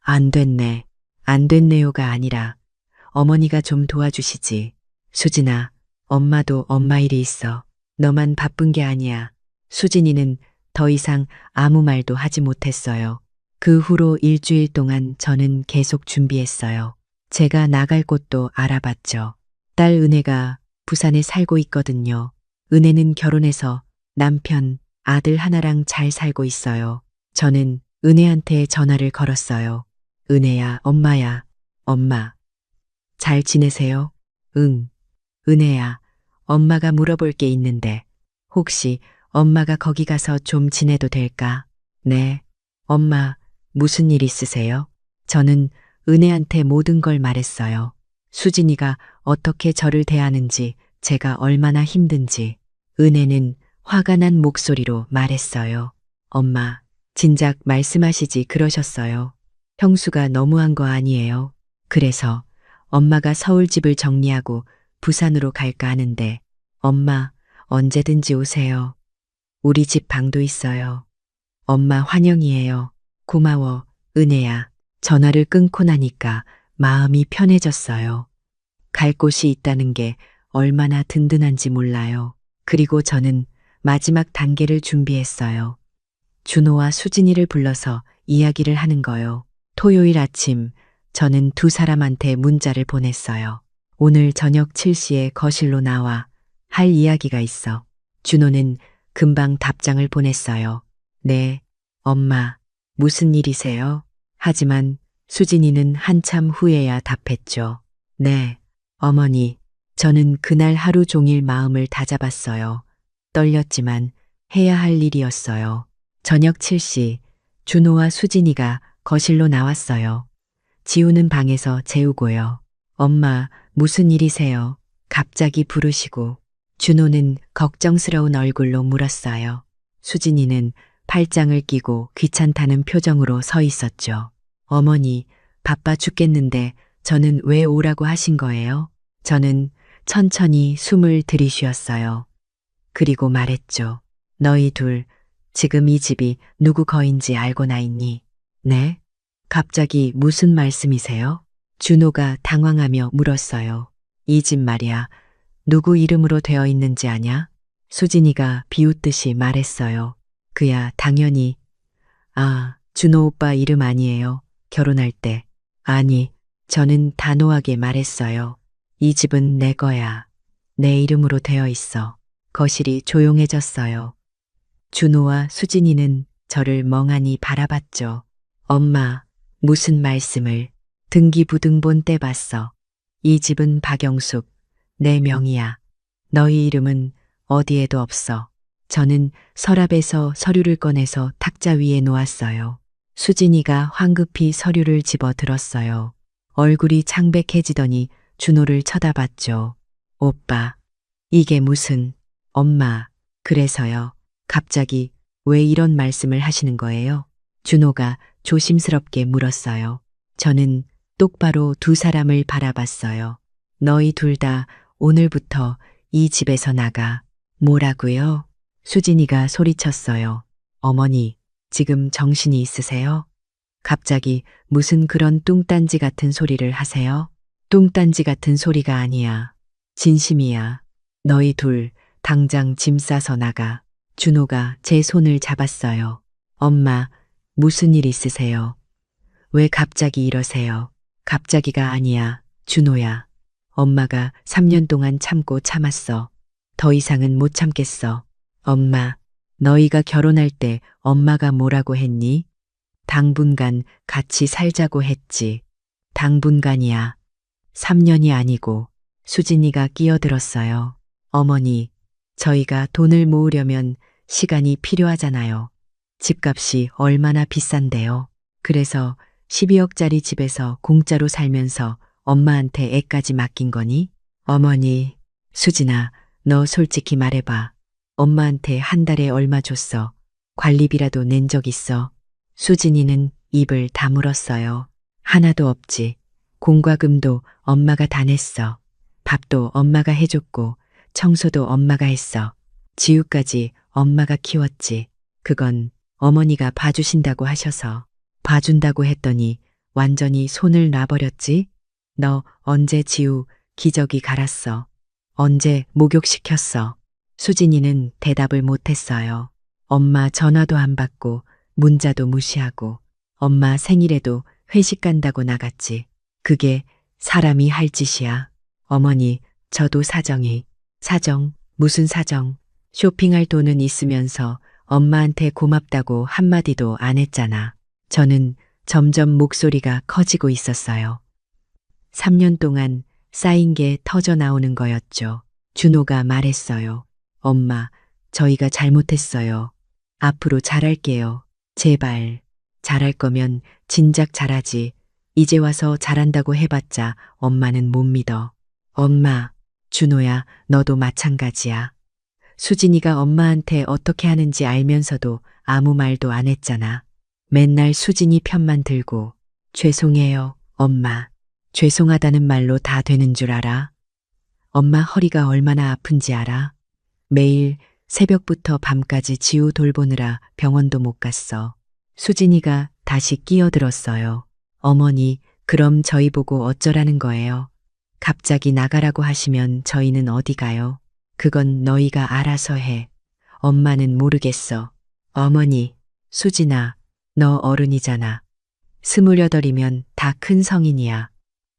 Speaker 3: 안 됐네. 안 됐네요가 아니라 어머니가 좀 도와주시지. 수진아, 엄마도 엄마 일이 있어. 너만 바쁜 게 아니야. 수진이는 더 이상 아무 말도 하지 못했어요. 그 후로 일주일 동안 저는 계속 준비했어요. 제가 나갈 곳도 알아봤죠. 딸 은혜가 부산에 살고 있거든요. 은혜는 결혼해서 남편, 아들 하나랑 잘 살고 있어요. 저는 은혜한테 전화를 걸었어요. 은혜야, 엄마야, 엄마. 잘 지내세요? 응. 은혜야, 엄마가 물어볼 게 있는데, 혹시 엄마가 거기 가서 좀 지내도 될까? 네. 엄마, 무슨 일 있으세요? 저는 은혜한테 모든 걸 말했어요. 수진이가 어떻게 저를 대하는지, 제가 얼마나 힘든지. 은혜는 화가 난 목소리로 말했어요. 엄마, 진작 말씀하시지 그러셨어요. 형수가 너무한 거 아니에요. 그래서 엄마가 서울 집을 정리하고 부산으로 갈까 하는데, 엄마, 언제든지 오세요. 우리 집 방도 있어요. 엄마 환영이에요. 고마워, 은혜야. 전화를 끊고 나니까 마음이 편해졌어요. 갈 곳이 있다는 게 얼마나 든든한지 몰라요. 그리고 저는 마지막 단계를 준비했어요. 준호와 수진이를 불러서 이야기를 하는 거요. 토요일 아침 저는 두 사람한테 문자를 보냈어요. 오늘 저녁 7시에 거실로 나와 할 이야기가 있어. 준호는 금방 답장을 보냈어요. 네, 엄마, 무슨 일이세요? 하지만 수진이는 한참 후에야 답했죠. 네, 어머니, 저는 그날 하루 종일 마음을 다잡았어요. 떨렸지만 해야 할 일이었어요. 저녁 7시, 준호와 수진이가 거실로 나왔어요. 지우는 방에서 재우고요. 엄마, 무슨 일이세요? 갑자기 부르시고. 준호는 걱정스러운 얼굴로 물었어요. 수진이는 팔짱을 끼고 귀찮다는 표정으로 서 있었죠. 어머니, 바빠 죽겠는데 저는 왜 오라고 하신 거예요? 저는 천천히 숨을 들이쉬었어요. 그리고 말했죠. 너희 둘, 지금 이 집이 누구 거인지 알고나 있니? 네? 갑자기 무슨 말씀이세요? 준호가 당황하며 물었어요. 이 집 말이야. 누구 이름으로 되어 있는지 아냐? 수진이가 비웃듯이 말했어요. 그야 당연히. 아, 준호 오빠 이름 아니에요. 결혼할 때. 아니, 저는 단호하게 말했어요. 이 집은 내 거야. 내 이름으로 되어 있어. 거실이 조용해졌어요. 준호와 수진이는 저를 멍하니 바라봤죠. 엄마, 무슨 말씀을. 등기부등본 떼봤어. 이 집은 박영숙, 내 명의야. 너희 이름은 어디에도 없어. 저는 서랍에서 서류를 꺼내서 탁자 위에 놓았어요. 수진이가 황급히 서류를 집어 들었어요. 얼굴이 창백해지더니 준호를 쳐다봤죠. 오빠, 이게 무슨, 엄마, 그래서요. 갑자기 왜 이런 말씀을 하시는 거예요? 준호가 조심스럽게 물었어요. 저는 똑바로 두 사람을 바라봤어요. 너희 둘 다 오늘부터 이 집에서 나가. 뭐라고요? 수진이가 소리쳤어요. 어머니, 지금 정신이 있으세요? 갑자기 무슨 그런 뚱딴지 같은 소리를 하세요? 뚱딴지 같은 소리가 아니야. 진심이야. 너희 둘 당장 짐 싸서 나가. 준호가 제 손을 잡았어요. 엄마, 무슨 일 있으세요? 왜 갑자기 이러세요? 갑자기가 아니야, 준호야. 엄마가 3년 동안 참고 참았어. 더 이상은 못 참겠어. 엄마, 너희가 결혼할 때 엄마가 뭐라고 했니? 당분간 같이 살자고 했지. 당분간이야. 3년이 아니고. 수진이가 끼어들었어요. 어머니, 저희가 돈을 모으려면 시간이 필요하잖아요. 집값이 얼마나 비싼데요. 그래서 12억짜리 집에서 공짜로 살면서 엄마한테 애까지 맡긴 거니? 어머니, 수진아, 너 솔직히 말해봐. 엄마한테 한 달에 얼마 줬어? 관리비라도 낸 적 있어? 수진이는 입을 다물었어요. 하나도 없지. 공과금도 엄마가 다 냈어. 밥도 엄마가 해줬고, 청소도 엄마가 했어. 지우까지 엄마가 키웠지. 그건 어머니가 봐주신다고 하셔서. 봐준다고 했더니 완전히 손을 놔버렸지? 너 언제 지우 기저귀 갈았어? 언제 목욕시켰어? 수진이는 대답을 못했어요. 엄마 전화도 안 받고 문자도 무시하고 엄마 생일에도 회식 간다고 나갔지. 그게 사람이 할 짓이야. 어머니, 저도 사정, 무슨 사정. 쇼핑할 돈은 있으면서 엄마한테 고맙다고 한마디도 안 했잖아. 저는 점점 목소리가 커지고 있었어요. 3년 동안 쌓인 게 터져 나오는 거였죠. 준호가 말했어요. 엄마, 저희가 잘못했어요. 앞으로 잘할게요. 제발. 잘할 거면 진작 잘하지. 이제 와서 잘한다고 해봤자 엄마는 못 믿어. 엄마, 준호야, 너도 마찬가지야. 수진이가 엄마한테 어떻게 하는지 알면서도 아무 말도 안 했잖아. 맨날 수진이 편만 들고 죄송해요, 엄마. 죄송하다는 말로 다 되는 줄 알아? 엄마 허리가 얼마나 아픈지 알아? 매일 새벽부터 밤까지 지우 돌보느라 병원도 못 갔어. 수진이가 다시 끼어들었어요. 어머니, 그럼 저희 보고 어쩌라는 거예요? 갑자기 나가라고 하시면 저희는 어디 가요? 그건 너희가 알아서 해. 엄마는 모르겠어. 어머니, 수진아, 너 어른이잖아. 28이면 다 큰 성인이야.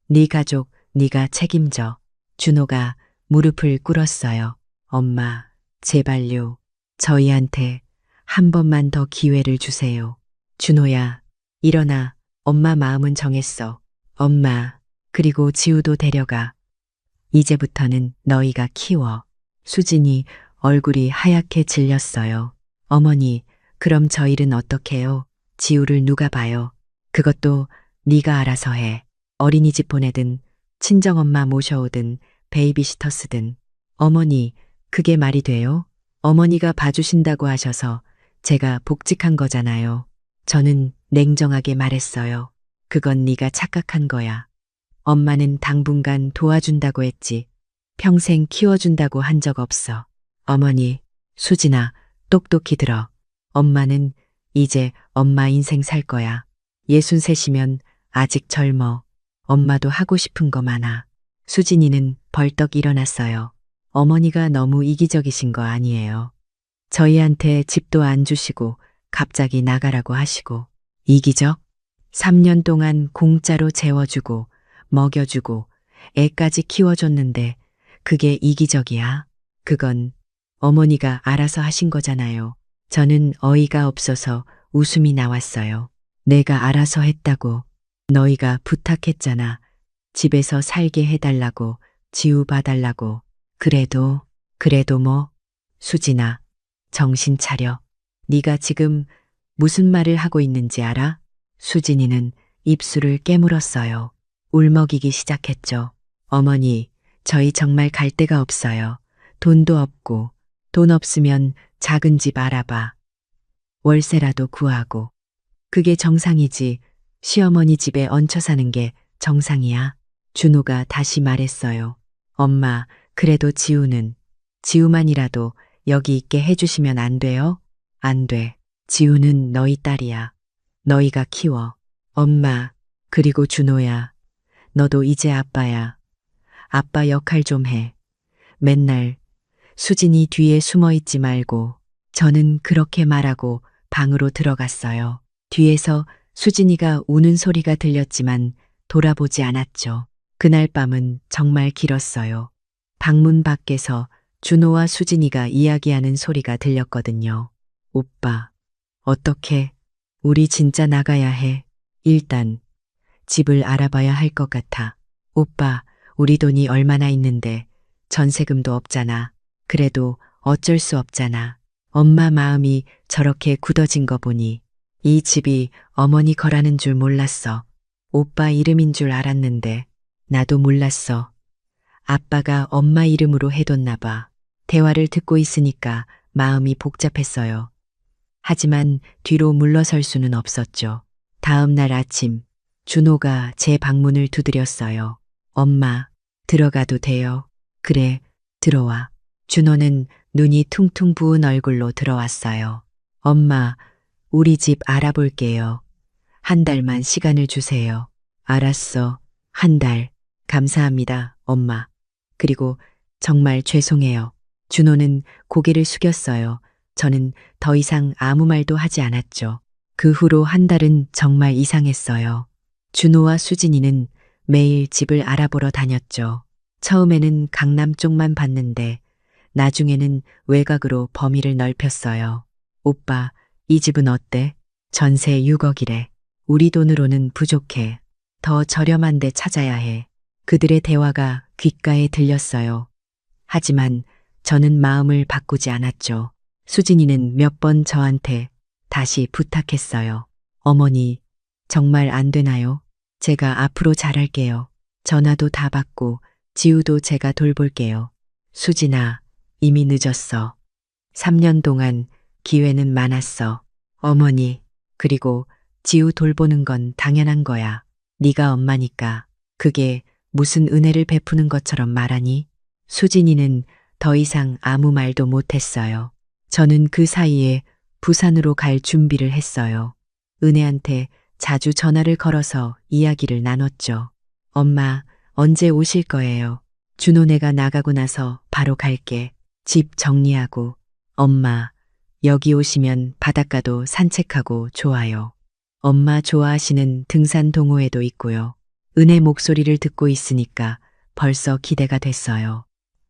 Speaker 3: 네 가족, 네가 책임져. 준호가 무릎을 꿇었어요. 엄마, 제발요. 저희한테 한 번만 더 기회를 주세요. 준호야, 일어나. 엄마 마음은 정했어. 엄마, 그리고 지우도 데려가. 이제부터는 너희가 키워. 수진이 얼굴이 하얗게 질렸어요. 어머니, 그럼 저 일은 어떡해요? 지우를 누가 봐요? 그것도 네가 알아서 해. 어린이집 보내든 친정엄마 모셔오든 베이비시터 쓰든. 어머니, 그게 말이 돼요? 어머니가 봐주신다고 하셔서 제가 복직한 거잖아요. 저는 냉정하게 말했어요. 그건 네가 착각한 거야. 엄마는 당분간 도와준다고 했지. 평생 키워준다고 한 적 없어. 어머니, 수진아, 똑똑히 들어. 엄마는 이제 엄마 인생 살 거야. 63이면 아직 젊어. 엄마도 하고 싶은 거 많아. 수진이는 벌떡 일어났어요. 어머니가 너무 이기적이신 거 아니에요. 저희한테 집도 안 주시고 갑자기 나가라고 하시고. 이기적? 3년 동안 공짜로 재워주고 먹여주고 애까지 키워줬는데 그게 이기적이야? 그건 어머니가 알아서 하신 거잖아요. 저는 어이가 없어서 웃음이 나왔어요. 내가 알아서 했다고. 너희가 부탁했잖아. 집에서 살게 해달라고, 지우 봐달라고. 그래도 뭐. 수진아, 정신 차려. 네가 지금 무슨 말을 하고 있는지 알아? 수진이는 입술을 깨물었어요. 울먹이기 시작했죠. 어머니, 저희 정말 갈 데가 없어요. 돈도 없고, 돈 없으면 작은 집 알아봐. 월세라도 구하고. 그게 정상이지. 시어머니 집에 얹혀 사는 게 정상이야. 준호가 다시 말했어요. 엄마, 그래도 지우만이라도 여기 있게 해주시면 안 돼요? 안 돼. 지우는 너희 딸이야. 너희가 키워. 엄마, 그리고 준호야. 너도 이제 아빠야. 아빠 역할 좀 해. 맨날 수진이 뒤에 숨어 있지 말고. 저는 그렇게 말하고 방으로 들어갔어요. 뒤에서 수진이가 우는 소리가 들렸지만 돌아보지 않았죠. 그날 밤은 정말 길었어요. 방문 밖에서 준호와 수진이가 이야기하는 소리가 들렸거든요. 오빠, 어떻게? 우리 진짜 나가야 해. 일단 집을 알아봐야 할 것 같아. 오빠, 우리 돈이 얼마나 있는데 전세금도 없잖아. 그래도 어쩔 수 없잖아. 엄마 마음이 저렇게 굳어진 거 보니 이 집이 어머니 거라는 줄 몰랐어. 오빠 이름인 줄 알았는데 나도 몰랐어. 아빠가 엄마 이름으로 해뒀나 봐. 대화를 듣고 있으니까 마음이 복잡했어요. 하지만 뒤로 물러설 수는 없었죠. 다음 날 아침, 준호가 제 방문을 두드렸어요. 엄마, 들어가도 돼요? 그래, 들어와. 준호는 눈이 퉁퉁 부은 얼굴로 들어왔어요. 엄마, 우리 집 알아볼게요. 한 달만 시간을 주세요. 알았어. 한 달. 감사합니다, 엄마. 그리고 정말 죄송해요. 준호는 고개를 숙였어요. 저는 더 이상 아무 말도 하지 않았죠. 그 후로 한 달은 정말 이상했어요. 준호와 수진이는 매일 집을 알아보러 다녔죠. 처음에는 강남 쪽만 봤는데 나중에는 외곽으로 범위를 넓혔어요. 오빠, 이 집은 어때? 전세 6억이래. 우리 돈으로는 부족해. 더 저렴한 데 찾아야 해. 그들의 대화가 귓가에 들렸어요. 하지만 저는 마음을 바꾸지 않았죠. 수진이는 몇 번 저한테 다시 부탁했어요. 어머니, 정말 안 되나요? 제가 앞으로 잘할게요. 전화도 다 받고 지우도 제가 돌볼게요. 수진아, 이미 늦었어. 3년 동안 기회는 많았어. 어머니, 그리고 지우 돌보는 건 당연한 거야. 네가 엄마니까. 그게 무슨 은혜를 베푸는 것처럼 말하니? 수진이는 더 이상 아무 말도 못했어요. 저는 그 사이에 부산으로 갈 준비를 했어요. 은혜한테 자주 전화를 걸어서 이야기를 나눴죠. 엄마, 언제 오실 거예요? 준호네가 나가고 나서 바로 갈게. 집 정리하고. 엄마, 여기 오시면 바닷가도 산책하고 좋아요. 엄마 좋아하시는 등산 동호회도 있고요. 은혜 목소리를 듣고 있으니까 벌써 기대가 됐어요.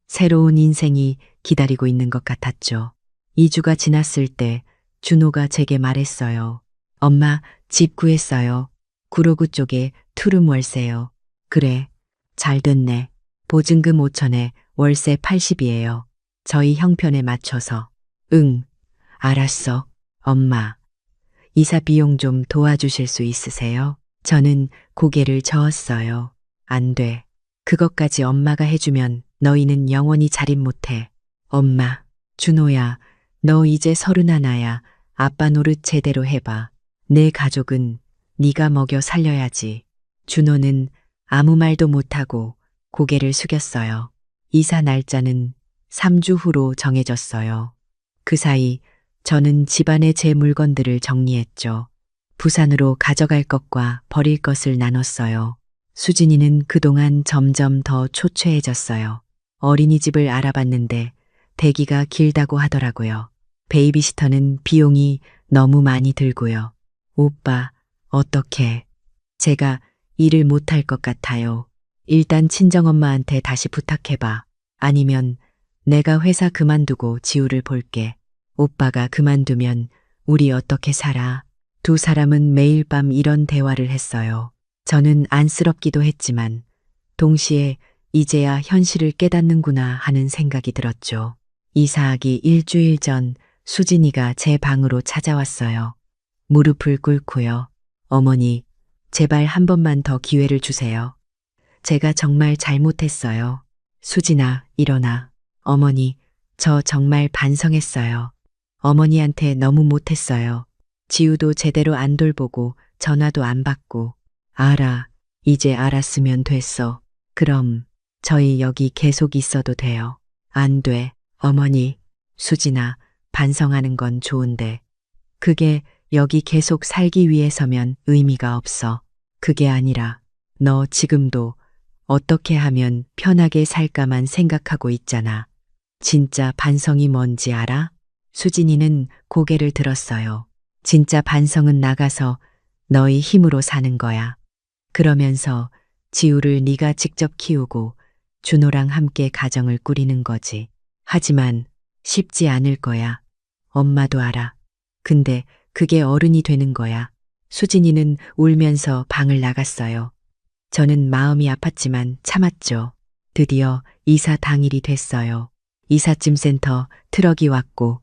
Speaker 3: 새로운 인생이 기다리고 있는 것 같았죠. 2주가 지났을 때 준호가 제게 말했어요. 엄마, 집 구했어요. 구로구 쪽에 투룸 월세요. 그래, 잘 됐네. 보증금 5천에 월세 80이에요. 저희 형편에 맞춰서. 응, 알았어. 엄마, 이사 비용 좀 도와주실 수 있으세요? 저는 고개를 저었어요. 안 돼. 그것까지 엄마가 해주면 너희는 영원히 자립 못해. 엄마, 준호야, 너 이제 31야. 아빠 노릇 제대로 해봐. 내 가족은 네가 먹여 살려야지. 준호는 아무 말도 못하고 고개를 숙였어요. 이사 날짜는 3주 후로 정해졌어요. 그 사이 저는 집안의 제 물건들을 정리했죠. 부산으로 가져갈 것과 버릴 것을 나눴어요. 수진이는 그동안 점점 더 초췌해졌어요. 어린이집을 알아봤는데 대기가 길다고 하더라고요. 베이비시터는 비용이 너무 많이 들고요. 오빠, 어떡해. 제가 일을 못할 것 같아요. 일단 친정엄마한테 다시 부탁해봐. 아니면 내가 회사 그만두고 지우를 볼게. 오빠가 그만두면 우리 어떻게 살아? 두 사람은 매일 밤 이런 대화를 했어요. 저는 안쓰럽기도 했지만 동시에 이제야 현실을 깨닫는구나 하는 생각이 들었죠. 이사하기 일주일 전 수진이가 제 방으로 찾아왔어요. 무릎을 꿇고요. 어머니, 제발 한 번만 더 기회를 주세요. 제가 정말 잘못했어요. 수진아, 일어나. 어머니, 저 정말 반성했어요. 어머니한테 너무 못했어요. 지우도 제대로 안 돌보고 전화도 안 받고. 알아. 이제 알았으면 됐어. 그럼 저희 여기 계속 있어도 돼요. 안 돼. 어머니, 수진아, 반성하는 건 좋은데 그게 여기 계속 살기 위해서면 의미가 없어. 그게 아니라 너 지금도 어떻게 하면 편하게 살까만 생각하고 있잖아. 진짜 반성이 뭔지 알아? 수진이는 고개를 들었어요. 진짜 반성은 나가서 너희 힘으로 사는 거야. 그러면서 지우를 네가 직접 키우고 준호랑 함께 가정을 꾸리는 거지. 하지만 쉽지 않을 거야. 엄마도 알아. 근데 그게 어른이 되는 거야. 수진이는 울면서 방을 나갔어요. 저는 마음이 아팠지만 참았죠. 드디어 이사 당일이 됐어요. 이삿짐 센터 트럭이 왔고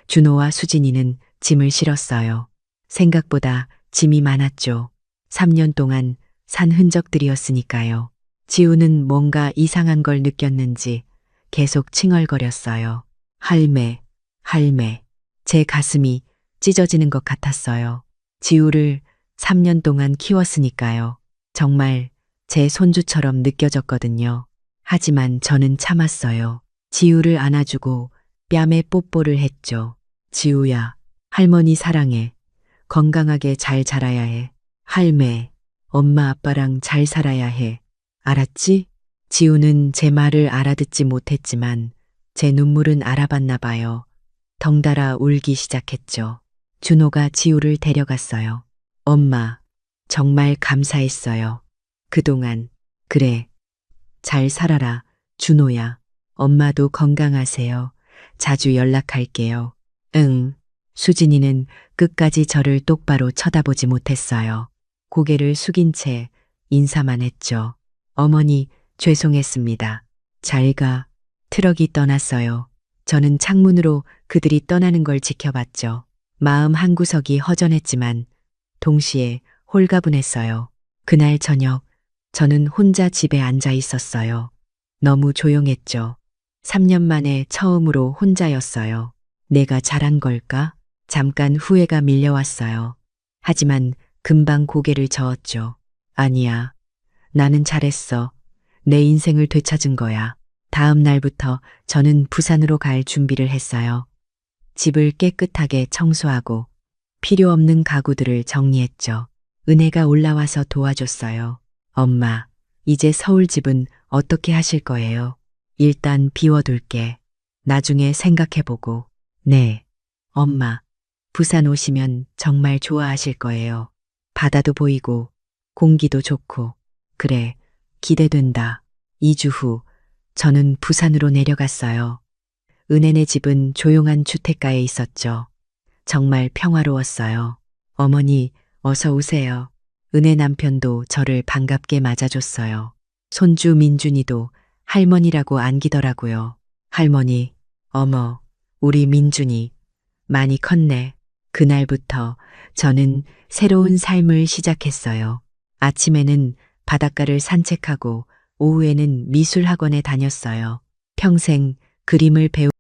Speaker 3: 준호와 수진이는 짐을 실었어요. 생각보다 짐이 많았죠. 3년 동안 산 흔적들이었으니까요. 지우는 뭔가 이상한 걸 느꼈는지 계속 칭얼거렸어요. 할매, 할매. 제 가슴이 찢어지는 것 같았어요. 지우를 3년 동안 키웠으니까요. 정말 제 손주처럼 느껴졌거든요. 하지만 저는 참았어요. 지우를 안아주고 뺨에 뽀뽀를 했죠. 지우야, 할머니 사랑해. 건강하게 잘 자라야 해. 할매, 엄마 아빠랑 잘 살아야 해. 알았지? 지우는 제 말을 알아듣지 못했지만 제 눈물은 알아봤나 봐요. 덩달아 울기 시작했죠. 준호가 지우를 데려갔어요. 엄마, 정말 감사했어요. 그동안, 그래. 잘 살아라, 준호야. 엄마도 건강하세요. 자주 연락할게요. 응. 수진이는 끝까지 저를 똑바로 쳐다보지 못했어요. 고개를 숙인 채 인사만 했죠. 어머니, 죄송했습니다. 잘 가. 트럭이 떠났어요. 저는 창문으로 그들이 떠나는 걸 지켜봤죠. 마음 한구석이 허전했지만 동시에 홀가분했어요. 그날 저녁, 저는 혼자 집에 앉아 있었어요. 너무 조용했죠. 3년 만에 처음으로 혼자였어요. 내가 잘한 걸까? 잠깐 후회가 밀려왔어요. 하지만 금방 고개를 저었죠. 아니야. 나는 잘했어. 내 인생을 되찾은 거야. 다음 날부터 저는 부산으로 갈 준비를 했어요. 집을 깨끗하게 청소하고 필요 없는 가구들을 정리했죠. 은혜가 올라와서 도와줬어요. 엄마, 이제 서울 집은 어떻게 하실 거예요? 일단 비워둘게. 나중에 생각해보고. 네. 엄마, 부산 오시면 정말 좋아하실 거예요. 바다도 보이고 공기도 좋고. 그래, 기대된다. 2주 후 저는 부산으로 내려갔어요. 은혜네 집은 조용한 주택가에 있었죠. 정말 평화로웠어요. 어머니, 어서 오세요. 은혜 남편도 저를 반갑게 맞아줬어요. 손주 민준이도 할머니라고 안기더라고요. 할머니, 어머, 우리 민준이 많이 컸네. 그날부터 저는 새로운 삶을 시작했어요. 아침에는 바닷가를 산책하고 오후에는 미술학원에 다녔어요. 평생 그림을 배우